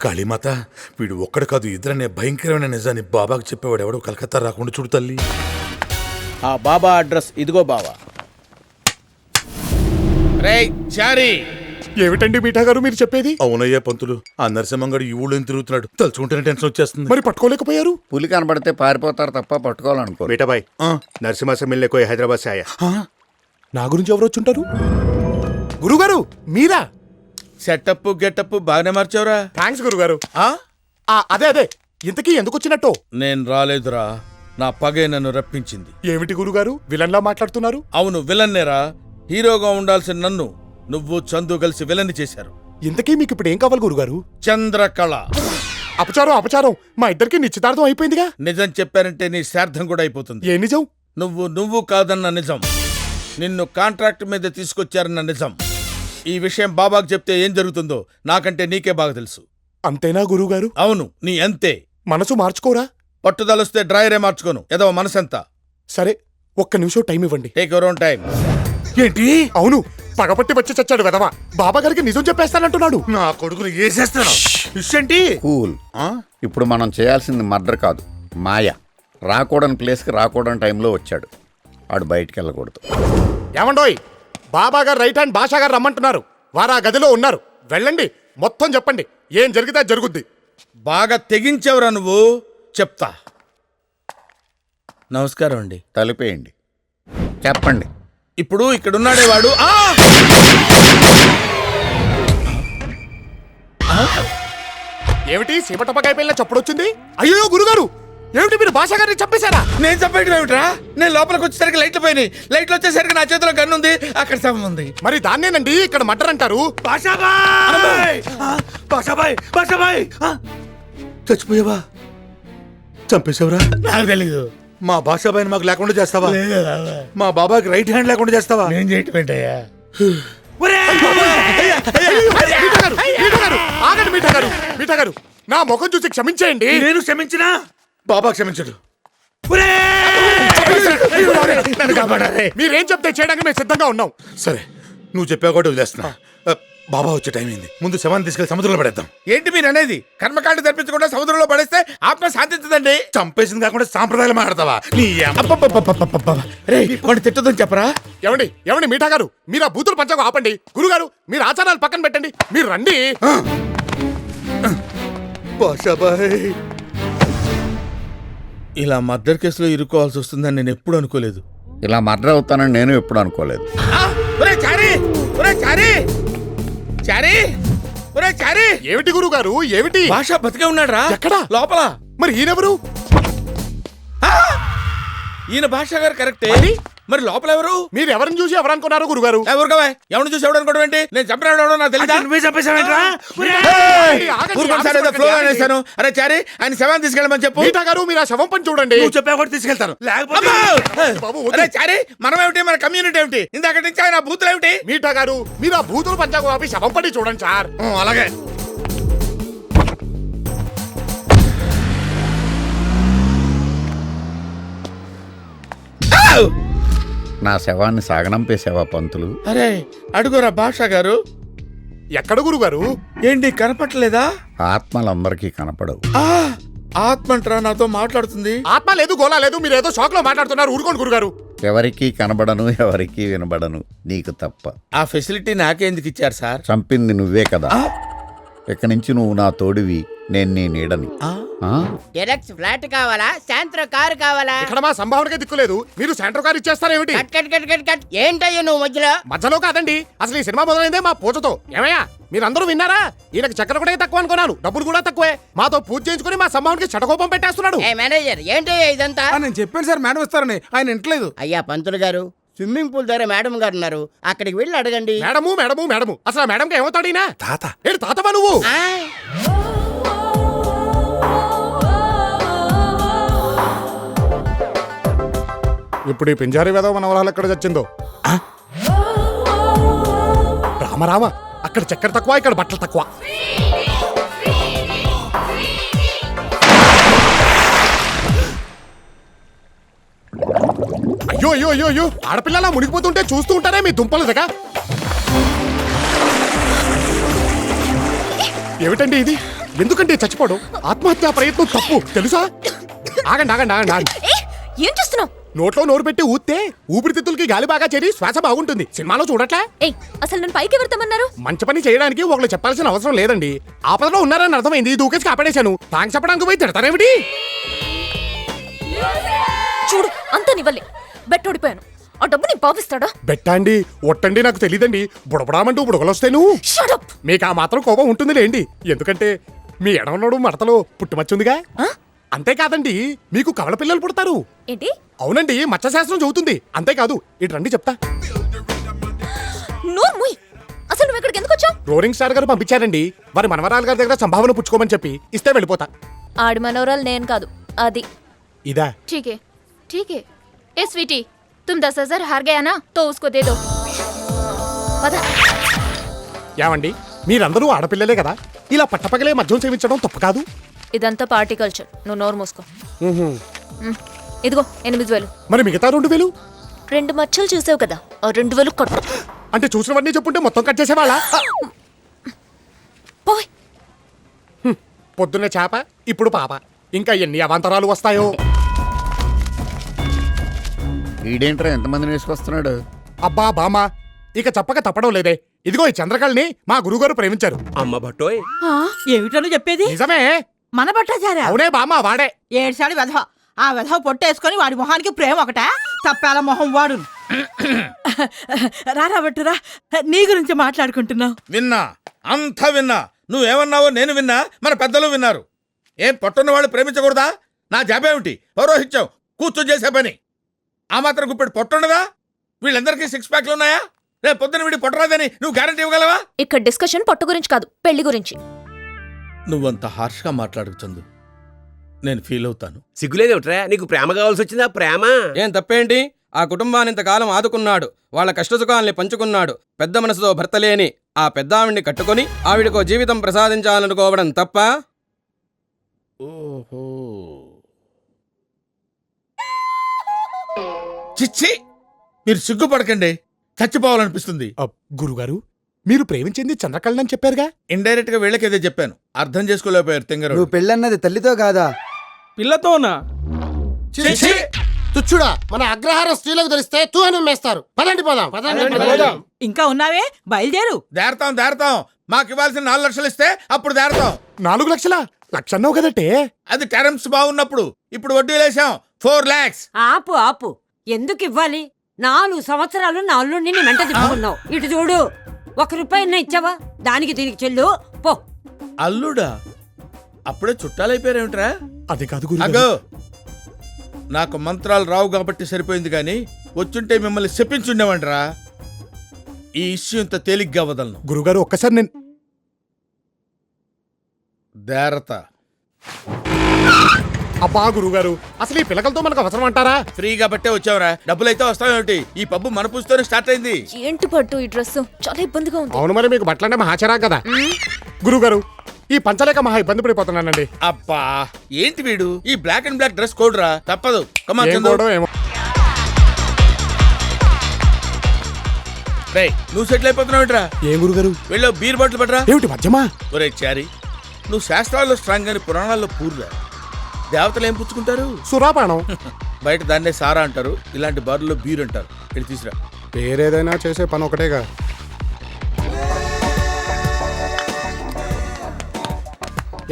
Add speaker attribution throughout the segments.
Speaker 1: కాళీమాత, వీడు ఒక్కడు కాదు ఇద్దరనే భయంకరమైన నిజాన్ని బాబాకు చెప్పేవాడు ఎవడో కలకత్తా రాకుండా చూడు తల్లి.
Speaker 2: ఆ బాబా అడ్రస్ ఇదిగో బావా. రేయ్ చారీ,
Speaker 3: ఏమిటండి మీఠా గారు మీరు చెప్పేది?
Speaker 1: అవునయ్యా పంతులు, ఆ నరసింహంగడు ఈ ఊళ్ళో తిరుగుతున్నాడు. తలుచుకుంటేనే టెన్షన్ వచ్చేస్తుంది.
Speaker 3: మరి పట్టుకోలేకపోయారు?
Speaker 4: పులి కనబడితే పారిపోతారు తప్ప పట్టుకోవాలనుకో.
Speaker 5: बेटा भाई, नरसिम्हा से मिलने कोई हैदराबाद से आया.
Speaker 3: నా గురించి ఎవరు వచ్చుంటారు? గురుగారు మీరా?
Speaker 2: సెటప్ గెటప్ బాగానే మార్చావురా.
Speaker 3: థ్యాంక్స్ గురుగారు.
Speaker 2: ఆ?
Speaker 3: అదే ఇంతకీ ఎందుకు వచ్చినట్టు?
Speaker 2: నేను రాలేదురా, నా పగే నన్ను రప్పించింది.
Speaker 3: ఏమిటి గురుగారు విలన్లా మాట్లాడుతున్నారు?
Speaker 2: అవును విలన్నేరా. హీరోగా ఉండాల్సిన నన్ను నువ్వు చందు కలిసి విలన్ని చేశారు.
Speaker 3: ఇంతకీ మీకు ఇప్పుడు ఏం కావాలి గురుగారు?
Speaker 2: చంద్రకళ.
Speaker 3: అపచారం మా ఇద్దరికి నిశ్చితార్థం అయిపోయిందిగా.
Speaker 2: నిజం చెప్పారంటే నీ శ్రాద్ధం కూడా అయిపోతుంది.
Speaker 3: ఏ నిజం?
Speaker 2: నువ్వు కాదన్న నిజం, నిన్ను కాంట్రాక్ట్ మీద తీసుకొచ్చారన్న నిజం. ఈ విషయం బాబాకు చెప్తే ఏం జరుగుతుందో నాకంటే నీకే బాగా తెలుసు.
Speaker 3: అంతేనా గురుగారు?
Speaker 2: అవును, నీ అంతే.
Speaker 3: మనసు మార్చుకోరా?
Speaker 2: పట్టుదలొస్తే డ్రాయరే మార్చుకోను. ఏదో మనసంతా.
Speaker 3: సరే ఒక్క నిమిషం టైం ఇవ్వండి.
Speaker 2: Take your own time.
Speaker 1: ఏంటి?
Speaker 3: అవును, పగపట్టి వచ్చి చచ్చాడు వెదవా. బాబా గారికి నిజం చెప్పేస్తానంటున్నాడు.
Speaker 1: నా కొడుకుని వేసేస్తాను. ఏంటి?
Speaker 4: కూల్. ఇప్పుడు మనం చేయాల్సింది మర్డర్ కాదు, మాయ. రాకూడని ప్లేస్కి రాకూడని టైంలో వచ్చాడు. ఆడు బయటికి వెళ్ళకూడదు.
Speaker 3: ఏమండోయ్, బాబా గారు రైట్ హ్యాండ్ భాషా గారు రమ్మంటున్నారు. వారు ఆ గదిలో ఉన్నారు. వెళ్ళండి, మొత్తం చెప్పండి. ఏం జరిగితే జరుగుద్ది.
Speaker 2: బాగా తెగించావురా నువ్వు. చెప్తా. నమస్కారం అండి.
Speaker 4: తలిపేయండి, చెప్పండి.
Speaker 2: ఇప్పుడు ఇక్కడున్నాడే వాడు.
Speaker 3: ఏమిటి సీమటపకాయ చప్పుడొచ్చింది? అయ్యో గురుగారు, ఏమిటి మీరు భాషా గారిని చంపేశారా?
Speaker 2: నేను చంపేయడం ఏమిట్రా? నేను లోపలికి వచ్చేసరికి లైట్లు పోయినాయి. లైట్లు వచ్చేసరికి నా చేతిలో గన్ను ఉంది, అక్కడ శవం ఉంది.
Speaker 3: మరి దాన్నేనండి ఇక్కడ మర్డర్ అంటారు.
Speaker 1: చచ్చిపోయావా? చంపేశావురా?
Speaker 2: నాకు తెలీదు.
Speaker 1: మా భాషాబాయిని మాకు లేకుండా చేస్తావా? మా బాబాకి రైట్ హ్యాండ్ లేకుండా చేస్తావా?
Speaker 2: నేను చేయటం ఏంటయ్యా?
Speaker 3: మీఠా గారు నా ముఖం చూసి క్షమించేయండి.
Speaker 1: నేను క్షమించినా బాబా క్షమించడు.
Speaker 3: మీరేం చెప్తే చేయడానికి మేము సిద్ధంగా ఉన్నాం.
Speaker 1: సరే, నువ్వు చెప్పా కూడా వదిలేస్తున్నా. బాబా వచ్చే టైం అయింది. ముందు శవాన్ని తీసుకెళ్లి సముద్రంలో పడేద్దాం.
Speaker 2: ఏంటి మీరు అనేది? కర్మకాండ తెప్పించకుండా సముద్రంలో పడేస్తే ఆత్మ శాంతించదండి.
Speaker 1: చంపేసింది కాకుండా సాంప్రదాయాలు మాట్లాడతావా? నీ
Speaker 2: వాడు తిట్టదని చెప్పరా?
Speaker 3: ఏమండి మీఠా గారు, మీరు ఆ బూతులు పంచకు ఆపండి. గురుగారు మీరు ఆచారాలు పక్కన పెట్టండి. మీరు రండి.
Speaker 1: భాషాబాయ్,
Speaker 2: ఇలా మర్డర్ కేసులో ఇరుక్కోవాల్సి వస్తుందని నేను ఎప్పుడు అనుకోలేదు.
Speaker 4: ఇలా మర్డర్ అవుతానని నేను ఎప్పుడు అనుకోలేదు.
Speaker 3: ఏమిటి గురుగారు ఏమిటి?
Speaker 2: భాష బతికే ఉన్నాడు రా.
Speaker 3: ఎక్కడ?
Speaker 2: లోపల.
Speaker 3: మరి ఈయనెవరు?
Speaker 2: ఈయన భాష గారు కరెక్టే. మరి లోపల ఎవరు?
Speaker 3: మీరు ఎవరిని చూసి ఎవరనుకున్నారు గురుగారు?
Speaker 2: ఎవరు కావా? ఎవరిని చూసి ఎవడనుకోవడం ఏంటి? నేను చంపినాడు నాకు తెలియదా? అరే చారీ, ఆయన శవాన్ని తీసుకెళ్ళమని చెప్పు.
Speaker 3: మీఠా గారు మీరు ఆ శవం పని చూడండి.
Speaker 1: చెప్పా కూడా తీసుకెళ్తాను.
Speaker 2: అరే చారీ, మనం ఏమిటి, మన కమ్యూనిటీ ఏమిటి? ఇందాక నుంచి ఆయన బూతులు ఏమిటి?
Speaker 3: మీఠా గారు మీరు ఆ బూతులు పంచాకు ఆపి శవం పని చూడండి సార్.
Speaker 1: అలాగే.
Speaker 4: నా శవాన్ని సాగనంపేసావా పంతులు?
Speaker 2: అరే అడుగురా భాష గారు.
Speaker 3: ఎక్కడ గురుగారు?
Speaker 2: ఏంటి కనపట్లేదా?
Speaker 4: ఆత్మలందరికీ కనపడవు.
Speaker 2: ఆత్మంటరా నాతో మాట్లాడుతుంది.
Speaker 3: ఆత్మ లేదు, గోలా లేదు. మీరు ఏదో షాక్ లో మాట్లాడుతున్నారు. ఊరుకోండి గురుగారు.
Speaker 4: ఎవరికీ కనబడను, ఎవరికీ వినబడను, నీకు తప్ప.
Speaker 2: ఆ ఫెసిలిటీ నాకే ఎందుకు ఇచ్చారు సార్?
Speaker 4: చంపింది నువ్వే కదా. ఇక నుంచి నువ్వు నా తోడివి, నేను నీ నీడని.
Speaker 6: డైరెక్ట్ ఫ్లాట్ కావాలా, శాంత్రం కారు కావాలా?
Speaker 3: ఇక్కడ మా సంభావనకే దిక్కులేదు. మీరు సెంటర్ కార్ ఇచ్చేస్తారేమిటి?
Speaker 6: కట్ ఏంటయ్యా నువ్వు మధ్యలో?
Speaker 3: మధ్యలో కాదండి, అసలు ఈ సినిమా మొదలైందే మా పూజతో. ఏమయ్యా మీరందరూ విన్నారా? ఈయనకి చక్కెర కూడా తక్కువ అనుకున్నాను, డబ్బులు కూడా తక్కువే. మాతో పూజ చేయించుకుని మా సంభావనకి చటకోపం పెట్టేస్తున్నాడు.
Speaker 6: ఏ మేనేజర్, ఏంటయ్యా ఇదంతా?
Speaker 2: నేను చెప్పాను సార్, మేడం ఇస్తారని. ఆయన ఇంట్లేదు.
Speaker 6: అయ్యా పంతులు గారు, స్విమ్మింగ్ పూల్ దగ్గర మేడం గారు ఉన్నారు, అక్కడికి వెళ్ళి అడగండి.
Speaker 3: మేడము అసలు ఆ మేడంకి ఏమవుతాడు ఈయన?
Speaker 1: తాత.
Speaker 3: ఏంటి తాతవా నువ్వు? ఇప్పుడు ఈ పింజారీ వేదవ మన వరాలు ఎక్కడ చచ్చిందో. రామ అక్కడ చక్కెర తక్కువ, ఇక్కడ బట్టలు తక్కువ. అయ్యో ఆడపిల్లలా మునిగిపోతుంటే చూస్తూ ఉంటారే మీ దుంపలు దగ్గర. ఏమిటండి ఇది? ఎందుకంటే చచ్చిపోవడం ఆత్మహత్యా ప్రయత్నం తప్పు తెలుసా? ఆగండి ఆగండి ఆగండి ఆగండి.
Speaker 7: ఏం చూస్తున్నావు?
Speaker 3: నోట్లో నోరు పెట్టి ఊస్తే ఊపిరితిత్తులకి గాలి బాగా చేరి శ్వాస బాగుంటుంది. సినిమాలో చూడట్లే?
Speaker 7: ఏయ్, అసలు నన్ను పైకి ఎవరుతామన్నారు?
Speaker 3: మంచి పని చేయడానికి ఒకళ్ళు చెప్పాల్సిన అవసరం లేదండి. ఆపదలో ఉన్నారని అర్థమైంది, దూకేసి కాపాడేశాను. థాంక్స్ చెప్పడానికి పోయి తిడతారేమిటి?
Speaker 7: చూడు, అంతా నివ్వలే. బెట్ ఓడిపోయాను. ఆ డబ్బు నీ బావిస్తాడా?
Speaker 3: బెట్టా అండి ఒట్టండి నాకు తెలియదండి. బుడబడామంటూ బుడగలొస్తేను
Speaker 7: Shut up!
Speaker 3: మీకు ఆ మాత్రం కోపం ఉంటుంది లేండి. ఎందుకంటే మీ ఎడమనోడు మడతలో పుట్టుమచ్చుందిగా.
Speaker 7: ఆ?
Speaker 3: అంతేకాదండి మీకు కవల పిల్లలు పుడతారు.
Speaker 7: ఏంటి?
Speaker 3: అవునండి, మత్స్యశాస్త్రం చదువుతుంది. అంతేకాదు ఇటు రండి చెప్తా.
Speaker 7: నోరు మూయ్. అసలు నువ్వు ఇక్కడికి ఎందుకు వచ్చావు?
Speaker 3: రోరింగ్ స్టార్ గారు పంపించారండి. వారి మనవరాలు గారి దగ్గర సంభావన పుచ్చుకోమని చెప్పి ఇస్తే వెళ్ళిపోతా.
Speaker 7: ఆడి మనోరాలు నేను కాదు, అది.
Speaker 3: ఇదా?
Speaker 8: ठीक है ए स्वीटी तुम 10,000 हार गया ना तो उसको दे दो
Speaker 7: పద.
Speaker 3: ఏమండి మీరందరూ ఆడపిల్లలే కదా, ఇలా పట్టపగలే మద్యం సేవించడం తప్పు కాదు.
Speaker 7: ఇదంతా పార్టీ కల్చర్. నువ్వు నోరు మూసుకో. ఇదిగో 8,000.
Speaker 3: మరి మిగతా 2,000
Speaker 7: 2 మచ్చలు చూసావు కదా, ఆ 2,000 కట్టు.
Speaker 3: అంటే చూసినవన్నీ చెప్పుంటే మొత్తం కట్ చేసేవాళ్ళ.
Speaker 7: పోయ్.
Speaker 3: పొద్దున్నే చేప, ఇప్పుడు పాప. ఇంకా ఎన్ని అవాంతరాలు వస్తాయో.
Speaker 4: ఈడేంట్రా ఎంతమందిని వేసుకొస్తున్నాడు?
Speaker 3: అబ్బా బామా, ఇక చెప్పక తప్పడం లేదే. ఇదిగో ఈ చంద్రకళని మా గురుగారు ప్రేమించారు.
Speaker 9: అమ్మ బట్టోయ్,
Speaker 10: ఏమిటను చెప్పేది?
Speaker 3: నిజమే.
Speaker 10: మన భట్టాచార్య
Speaker 3: అవునే బామా, వాడే.
Speaker 10: ఏడ్చాడు వెధవ. ఆ వెధవ పొట్టేసుకొని వాడి మొహానికి ప్రేమ ఒకటా? తప్పాల మొహం వాడు. రారా బట్టురా, నీ గురించి మాట్లాడుకుంటున్నావు.
Speaker 2: విన్నా, అంతా విన్నా. నువ్వేమన్నావో నేను విన్నా, మన పెద్దలు విన్నారు. ఏం పట్టున్న వాళ్ళు ప్రేమించకూడదా? నా జాబేమిటి? పౌరోహిత్యం కూర్చొని చేసే పని. ఆ మాత్రం గుప్పెడు పొట్టుండదా? వీళ్ళందరికీ 6 ప్యాక్లు ఉన్నాయా? రేపు పొద్దున వీడి పొట్టరాదని నువ్వు గ్యారంటీ ఇవ్వగలవా?
Speaker 7: ఇక్కడ డిస్కషన్ పట్టు గురించి కాదు, పెళ్లి గురించి.
Speaker 2: నువ్వంత హార్ష్గా మాట్లాడకు చందు, నేను ఫీల్ అవుతాను.
Speaker 9: సిగ్గులేదేమిట్రా? నీకు ప్రేమ కావాల్సి వచ్చిందా? ప్రేమ
Speaker 11: ఏం తప్పేంటి? ఆ కుటుంబాన్ని ఇంతకాలం ఆదుకున్నాడు, వాళ్ళ కష్టసుఖాల్ని పంచుకున్నాడు. పెద్ద మనసుతో భర్త లేని ఆ పెద్ద ఆవిడ్ని కట్టుకొని ఆవిడకో జీవితం ప్రసాదించాలనుకోవడం తప్ప?
Speaker 2: ఓహో, చిచ్చి, మీరు సిగ్గుపడకండి. చచ్చిపోవాలనిపిస్తుంది.
Speaker 3: గురుగారు మీరు ప్రేమించింది చంద్రకళని చెప్పారుగా.
Speaker 2: ఇండైరెక్ట్ గా వీళ్ళకేదే చెప్పాను, అర్థం చేసుకోలేకపోయారు తింగరు.
Speaker 6: నువ్వు పెళ్ళన్నది తల్లితో కాదా?
Speaker 11: పిల్లతోనా?
Speaker 3: తుచ్చుడా, మన అగ్రహార స్త్రీలకు తెలిస్తే తూ అని మేస్తారు. పదండి పోదాం.
Speaker 10: ఇంకా ఉన్నావే, బయలుదేరు.
Speaker 2: దేరతాం. మాకు ఇవ్వాల్సిన 4 లక్షలు ఇస్తే అప్పుడు దేరతాం.
Speaker 3: 4 లక్షలా? లక్ష అన్నావు కదటే.
Speaker 2: అది టర్మ్స్ బాగున్నప్పుడు. ఇప్పుడు వడ్డీ లేసాం 4 lakhs.
Speaker 10: ఆపు. ఎందుకు ఇవ్వాలి? 4 సంవత్సరాలు నా అల్లుడిని నీ వెంట తిప్పుకున్నావు. ఇటు చూడు, 1 రూపాయి ఇచ్చావా? దానికి దీనికి చెల్లు పో.
Speaker 2: అల్లుడా? అప్పుడే చుట్టాలైపోయారేమిట్రా?
Speaker 3: అది కాదు గురుగారు.
Speaker 2: అగో, నాకు మంత్రాలు రావు కాబట్టి సరిపోయింది, కానీ వచ్చుంటే మిమ్మల్ని చెప్పించుండేవంటరా. ఈ ఇష్యూ ఇంత తేలిగ్గా వదలను.
Speaker 3: గురుగారు ఒక్కసారి నేను
Speaker 2: దేరత.
Speaker 3: అబ్బా గురుగారు, అసలు ఈ పిల్లకలతో మనకు అవసరం అంటారా?
Speaker 2: ఫ్రీగా బట్టే వచ్చావురా, డబ్బులైతే వస్తావేమిటి? ఈ పబ్బు మన పూస్తోనే స్టార్ట్ అయింది.
Speaker 7: ఏంటి పట్టు ఈ డ్రెస్? చాలా ఇబ్బందిగా ఉంది.
Speaker 3: అవును, మరి మీకు బట్టలంటే మహాచరా కదా. గురుగారు ఈ పంచలేక మహా ఇబ్బంది పడిపోతున్నానండి.
Speaker 2: అబ్బా, ఏంటి వీడు? ఈ black and black dress code రా, తప్పదు. Come on,
Speaker 3: ఏం
Speaker 2: చందు.
Speaker 3: కోడో ఏమో.
Speaker 2: రేయ్, నువ్వు సెటిల్ అయిపోతున్నావుట్రా?
Speaker 3: ఏం గురుగారు?
Speaker 2: వెళ్ళో బీర్ బాటిల్ పట్టరా.
Speaker 3: ఏమిటి మధ్యమా?
Speaker 2: ఒరే చారి, నువ్వు శాస్త్రాల్లో స్ట్రాంగ్ అని పురాణాల్లో పూర్రా. దేవతలు ఏం పుచ్చుకుంటారు?
Speaker 3: సురాపానం.
Speaker 2: బయట దాన్నే సారా అంటారు, ఇలాంటి బార్లో బీర్ అంటారు. ఇది తీసురా.
Speaker 3: పేరేదైనా చేసే పని ఒకటేగా.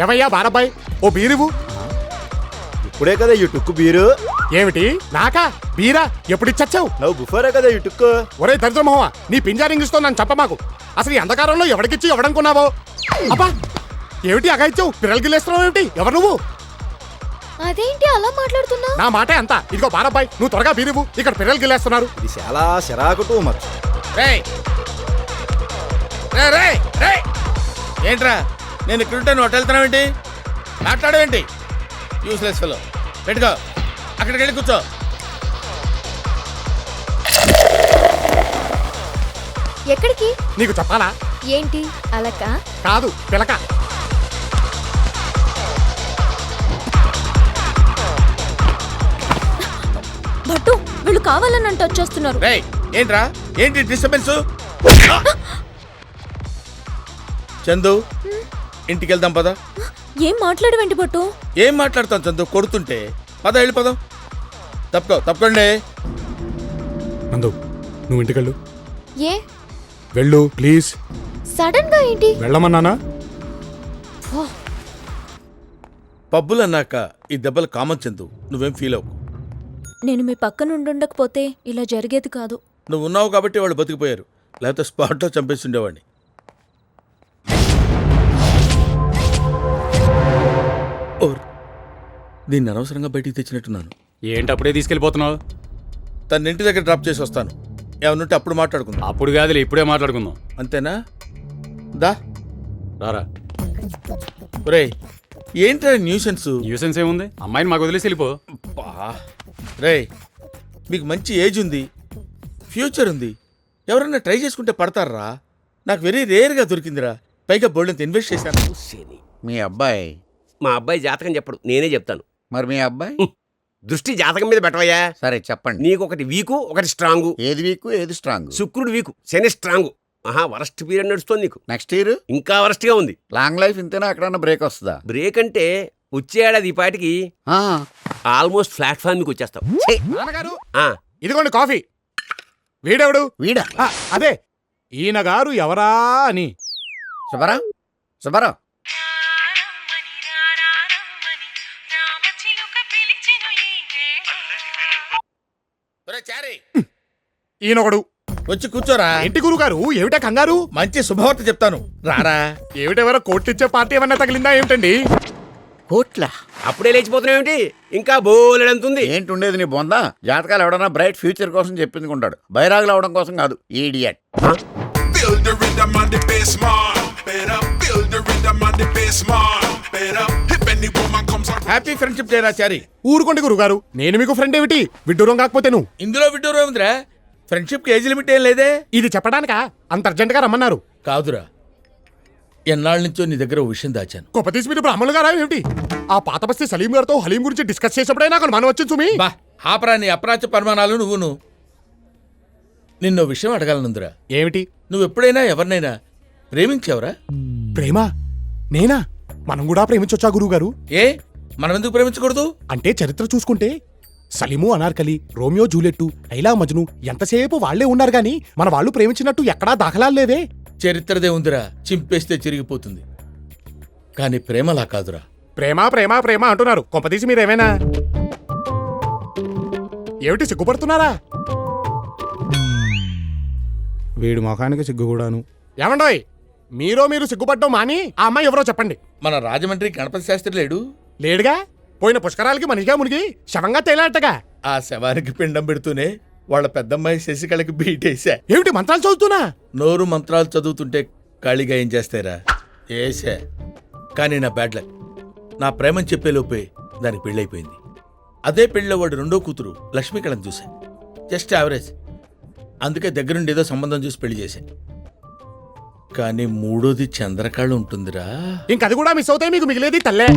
Speaker 3: ఏమయ్యా బారబ్బాయ్, ఓ బీరువు.
Speaker 5: ఇప్పుడే కదా ఈ టుక్కు బీరు.
Speaker 3: ఏమిటి నాకా బీరా? ఎప్పుడిచ్చచ్చావు?
Speaker 5: నువ్వు బుఫారే కదా ఈ టుక్కు.
Speaker 3: ఒరే దరిద్రమోహ, నీ పింజారింగ్ ఇస్తూ నన్ను చెప్పమాకు. అసలు ఈ అంధకారంలో ఎవడికిచ్చి ఎవడనుకున్నావో? అబ్బా, ఏమిటి అగాయిచ్చావు? పిల్లలకి లేస్తున్నావు ఏమిటి? ఎవరు నువ్వు?
Speaker 7: అదేంటి అలా మాట్లాడుతున్నా?
Speaker 3: నా మాటే అంతా. ఇదిగో బారబ్బాయ్, నువ్వు త్వరగా బీరువు, ఇక్కడ పిల్లలకి లేస్తున్నారు.
Speaker 5: ఇది చాలా సిరాకు టూ మచ్.
Speaker 2: రేయ్, ఏంట్రా నేను ఇక్కడ ఉంటే నువ్వు వెళ్తున్నావేంటి? మాట్లాడవేంటి? Useless fellow. పెట్టుకో, అక్కడికి వెళ్ళి కూర్చో.
Speaker 7: ఎక్కడికి?
Speaker 3: నీకు చెప్పాలా?
Speaker 7: ఏంటి అలక?
Speaker 3: కాదు, పిలక.
Speaker 7: భట్టు, వీళ్ళు కావాలని అంటే వచ్చేస్తున్నారు.
Speaker 2: రేయ్, ఏంట్రా? ఏంటి డిస్టర్బెన్స్? చందు, ఇంటికి వెళ్దాం పద.
Speaker 7: ఏం మాట్లాడవేంటి పొట్టు?
Speaker 2: ఏం మాట్లాడతాం చందు, కొడుతుంటే. పద వెళ్ళిపోదాం. తప్పకండి.
Speaker 3: నందు నువ్వు ఇంటికెళ్ళు.
Speaker 7: ఏ
Speaker 3: వెళ్ళు ప్లీజ్.
Speaker 7: సడన్ గా ఏంటి?
Speaker 3: వెళ్ళమన్నానా?
Speaker 2: పబ్బులు అన్నాక ఈ దెబ్బలు కామన్ చందు, నువ్వేం ఫీల్ అవ్వకు.
Speaker 7: నేను మీ పక్కన ఉండుండకపోతే ఇలా జరిగేది కాదు.
Speaker 2: నువ్వు ఉన్నావు కాబట్టి వాళ్ళు బతికిపోయారు, లేకపోతే స్పాట్లో చంపేసి ఉండేవాడిని. దీన్ని అనవసరంగా బయటికి తెచ్చినట్టున్నాను.
Speaker 12: ఏంటి అప్పుడే తీసుకెళ్ళిపోతున్నావు?
Speaker 2: తన ఇంటి దగ్గర డ్రాప్ చేసి వస్తాను. ఏమన్నుంటే అప్పుడు మాట్లాడుకుందాం.
Speaker 12: అప్పుడు కాదులే, ఇప్పుడే మాట్లాడుకుందాం.
Speaker 2: అంతేనా? దా
Speaker 12: రారా.
Speaker 2: ఒరేయ్, ఏంట్రా న్యూసెన్స్?
Speaker 12: న్యూసెన్స్ ఏముంది? అమ్మాయిని మాకు వదిలేసి వెళ్ళిపో.
Speaker 2: రేయ్, మీకు మంచి ఏజ్ ఉంది, ఫ్యూచర్ ఉంది. ఎవరన్నా ట్రై చేసుకుంటే పడతారా? నాకు వెరీ రేర్గా దొరికిందిరా. పైగా బోల్డంత ఇన్వెస్ట్ చేశాను.
Speaker 4: మీ అబ్బాయి?
Speaker 9: మా అబ్బాయి జాతకం చెప్పడు, నేనే చెప్తాను.
Speaker 4: మరి మీ అబ్బాయి
Speaker 9: దృష్టి జాతకం మీద పెట్టవయ్యా.
Speaker 4: సరే చెప్పండి.
Speaker 9: నీకు ఒకటి వీకు, ఒకటి స్ట్రాంగు.
Speaker 4: ఏది వీక్ ఏది స్ట్రాంగ్?
Speaker 9: శుక్రుడు వీకు, శని స్ట్రాంగు. వరస్ట్ పీరియడ్ నడుస్తుంది నీకు.
Speaker 4: నెక్స్ట్ ఇయర్
Speaker 9: ఇంకా వరస్ట్ గా ఉంది.
Speaker 4: లాంగ్ లైఫ్ ఇంతేనా? అక్కడన్నా బ్రేక్ వస్తుందా?
Speaker 9: బ్రేక్ అంటే వచ్చే ఏడాది ఈ పాటికి ఆల్మోస్ట్ ప్లాట్ఫామ్ మీకు వచ్చేస్తావు.
Speaker 3: నాన్నగారు
Speaker 9: ఆ,
Speaker 3: ఇదిగోండి కాఫీ. వీడెవడు?
Speaker 4: వీడా?
Speaker 3: అదే ఈయన గారు ఎవరా అని.
Speaker 4: శుభరావు శుభరావు.
Speaker 3: ఈయనొకడు.
Speaker 2: వచ్చి కూర్చోరా.
Speaker 3: ఏంటి గురుగారు ఏమిటా కంగారు?
Speaker 2: మంచి శుభవార్త చెప్తాను, రారా.
Speaker 3: ఏమిటెవరో కోట్లిచ్చే పార్టీ ఏమన్నా తగిలిందా ఏమిటండి?
Speaker 4: కోట్ల?
Speaker 9: అప్పుడే లేచిపోతున్నావు ఏమిటి? ఇంకా బోలెడంతుంది.
Speaker 4: ఏంటి ఉండేది నీ బొందా? జాతకాలు ఎవడన్నా బ్రైట్ ఫ్యూచర్ కోసం చెప్పించుకుంటాడు, బైరాగులు అవడం కోసం కాదు. ఈడియట్.
Speaker 2: హ్యాపీ ఫ్రెండ్షిప్ డే రా చారి.
Speaker 3: ఊరుకోండి గురుగారు, నేను మీకు ఫ్రెండ్ ఏమిటి? విడ్డూరం కాకపోతే నువ్వు.
Speaker 2: ఇందులో విడ్డూరం ఏముందిరా? ఫ్రెండ్షిప్ కి ఏజ్ లిమిట్ ఏం లేదే.
Speaker 3: ఇది చెప్పడానికా అంత అర్జెంట్ గా రమ్మన్నారు?
Speaker 2: కాదురా, ఎన్నాళ్ళ నుంచో నీ దగ్గర ఓ విషయం దాచాను.
Speaker 3: గొప్పతీసి మీరు బ్రాహ్మణులు గారా ఏమిటి? ఆ పాత బస్తీ సలీం గారితో హలీం గురించి డిస్కస్ చేసేప్పుడే నాకు మనం వచ్చింది సుమి.
Speaker 2: బా ఆపరా నీ అప్రాచ్య పరిమాణాలు. నువ్వును నిన్నో విషయం అడగాలనుందిరా.
Speaker 3: ఏమిటి?
Speaker 2: నువ్వు ఎప్పుడైనా ఎవరినైనా ప్రేమించావురా?
Speaker 3: ప్రేమ? నేనా? మనం కూడా ప్రేమించొచ్చా గురువుగారు?
Speaker 2: ఏ, మనం ఎందుకు ప్రేమించకూడదు?
Speaker 3: అంటే చరిత్ర చూసుకుంటే సలీము అనార్కలి, రోమియో జూలియట్టు, లైలా మజ్ను ఎంతసేపు వాళ్లే ఉన్నారు గాని మన వాళ్ళు ప్రేమించినట్టు ఎక్కడా దాఖలాలు లేవే.
Speaker 2: చరిత్రదే ఉందిరా, చింపేస్తే చిరిగిపోతుంది. కానీ ప్రేమలా కాదురా.
Speaker 3: ప్రేమ ప్రేమ ప్రేమ అంటున్నారు, కొంపదీసి మీరేమైనా ఏమిటి సిగ్గుపడుతున్నారా? వీడు ముఖానికి సిగ్గు కూడాను. ఏమండోయ్, మీరు సిగ్గుపడ్డం మాని ఆ అమ్మాయి ఎవరో చెప్పండి.
Speaker 2: మన రాజమండ్రి గణపతి శాస్త్రి లేడు?
Speaker 3: లేడుగా. పోయిన పుష్కరాలకి మనిషిగా మునిగి శవంగా తేలాటగా.
Speaker 2: ఆ శవానికి పిండం పెడుతూనే వాళ్ళ పెద్దమ్మాయి శశికళకి బీటేశా.
Speaker 3: ఏమిటి మంత్రాలు చదువుతున్నా?
Speaker 2: నోరు మంత్రాలు చదువుతుంటే ఖాళీగా ఏం చేస్తారా? ఏసా. కానీ నా బ్యాడ్ లక్, నా ప్రేమని చెప్పేలోపే దానికి పెళ్ళైపోయింది. అదే పెళ్ళిలో వాడు రెండో కూతురు లక్ష్మీకళని చూశా. Just average. అందుకే దగ్గరుండి ఏదో సంబంధం చూసి పెళ్లి చేశా. కానీ మూడోది చంద్రకళ ఉంటుందిరా.
Speaker 3: ఇంకది కూడా మిస్ అవుతాయి, మీకు మిగిలేది తల్లే.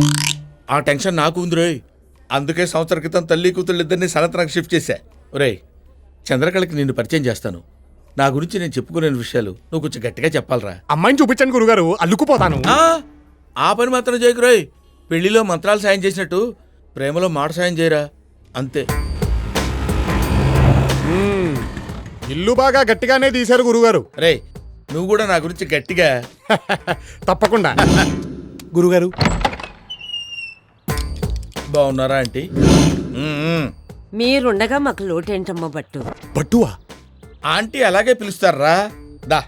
Speaker 2: ఆ టెన్షన్ నాకు ఉందిరోయ్. అందుకే సంవత్సరం క్రితం తల్లి కూతుళ్ళు ఇద్దరిని సనత్నానికి షిఫ్ట్ చేశా. ఒరేయ్, చంద్రకళకి నిన్ను పరిచయం చేస్తాను. నా గురించి నేను చెప్పుకునే విషయాలు నువ్వు కొంచెం గట్టిగా చెప్పాలరా.
Speaker 3: అమ్మాయిని చూపించండి గురుగారు, అల్లుకుపోతాను.
Speaker 2: ఆ పని మాత్రం చేయకురోయ్. పెళ్లిలో మంత్రాలు సాయం చేసినట్టు ప్రేమలో మాట సాయం చేయరా, అంతే.
Speaker 3: ఇల్లు బాగా గట్టిగానే తీశారు గురుగారు.
Speaker 2: రే, నువ్వు కూడా నా గురించి గట్టిగా.
Speaker 3: తప్పకుండా గురుగారు.
Speaker 2: బాగున్నారా ఆంటీ?
Speaker 10: మీరుండగా మాకు లోటేంటమ్మా బట్టు.
Speaker 3: బట్టువా?
Speaker 2: ఆంటీ అలాగే పిలుస్తారా. దా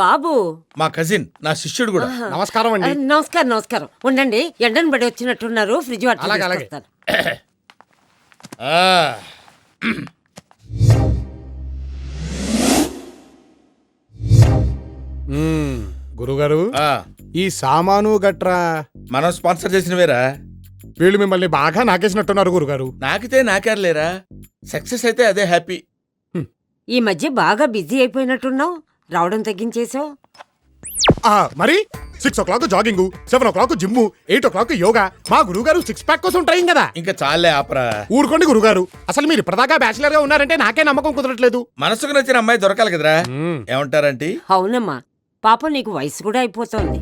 Speaker 10: బాబు,
Speaker 2: మా కజిన్, నా శిష్యుడు కూడా.
Speaker 3: నమస్కారం అండి.
Speaker 10: నమస్కారం నమస్కారం. ఉండండి, ఎండను పడి వచ్చినట్టున్నారు, ఫ్రిడ్జ్ వాటర్
Speaker 3: అలాగే.
Speaker 10: తీసుకొస్తాను.
Speaker 3: గురుగారు,
Speaker 2: ఆ,
Speaker 3: ఈ సామాను గట్రా
Speaker 2: మనం స్పాన్సర్ చేసినవేరా.
Speaker 3: వీళ్ళు మిమ్మల్ని బాగా నాకేసినట్టున్నారు గురుగారు.
Speaker 2: నాకితే నాకేర్లేరా, సక్సెస్ అయితే అదే హ్యాపీ.
Speaker 10: ఈ మధ్య బాగా బిజీ అయిపోయినట్టున్నావు, రావడం తగ్గించేసావు.
Speaker 3: మరి 6 o'clock jogging, 7 o'clock gym, 8 o'clock yoga. మా గురుగారు 6 pack కోసం ట్రైన్ కదా.
Speaker 2: ఇంకా చాలే ఆపరా.
Speaker 3: ఊరుకోండి గురుగారు, అసలు మీరు ఇప్పటిదాకా బ్యాచిలర్ గా ఉన్నారంటే నాకే నమ్మకం కుదరట్లేదు.
Speaker 2: మనసుకు నచ్చిన అమ్మాయి దొరకాలి కదరా. ఏమంటారంటీ?
Speaker 10: అవునమ్మా, పాపం నీకు వయసు కూడా అయిపోతుంది.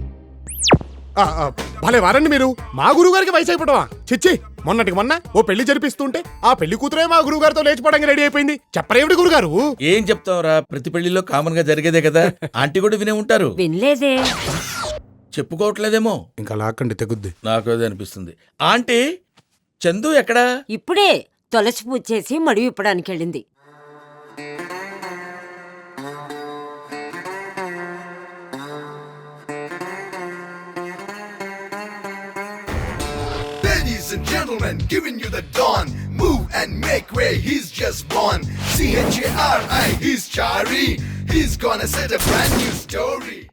Speaker 3: భలే వారండి మీరు. మా గురువు గారికి వయసు అయిపోవటమా? చిచ్చి, మొన్నటికి మొన్న ఓ పెళ్లి జరిపిస్తుంటే ఆ పెళ్లి కూతురే మా గురువు గారితో లేచిపోవడానికి రెడీ అయిపోయింది. చెప్పరేమిటి గురుగారు?
Speaker 2: ఏం చెప్తావురా, ప్రతి పెళ్లిలో కామన్ గా జరిగేదే కదా. ఆంటీ కూడా వినే ఉంటారు.
Speaker 10: వినలేదే.
Speaker 2: చెప్పుకోవట్లేదేమో.
Speaker 3: ఇంకా లాక్కండి తెగుద్ది.
Speaker 2: నాకు అదే అనిపిస్తుంది. ఆంటీ, చందు ఎక్కడా?
Speaker 10: ఇప్పుడే తులసి పూజ చేసి మడి విప్పడానికి వెళ్ళింది.
Speaker 13: Ladies and gentlemen, giving you the dawn. Move and make way, he's just born. C-H-A-R-I, he's Chari. He's gonna set a brand new story.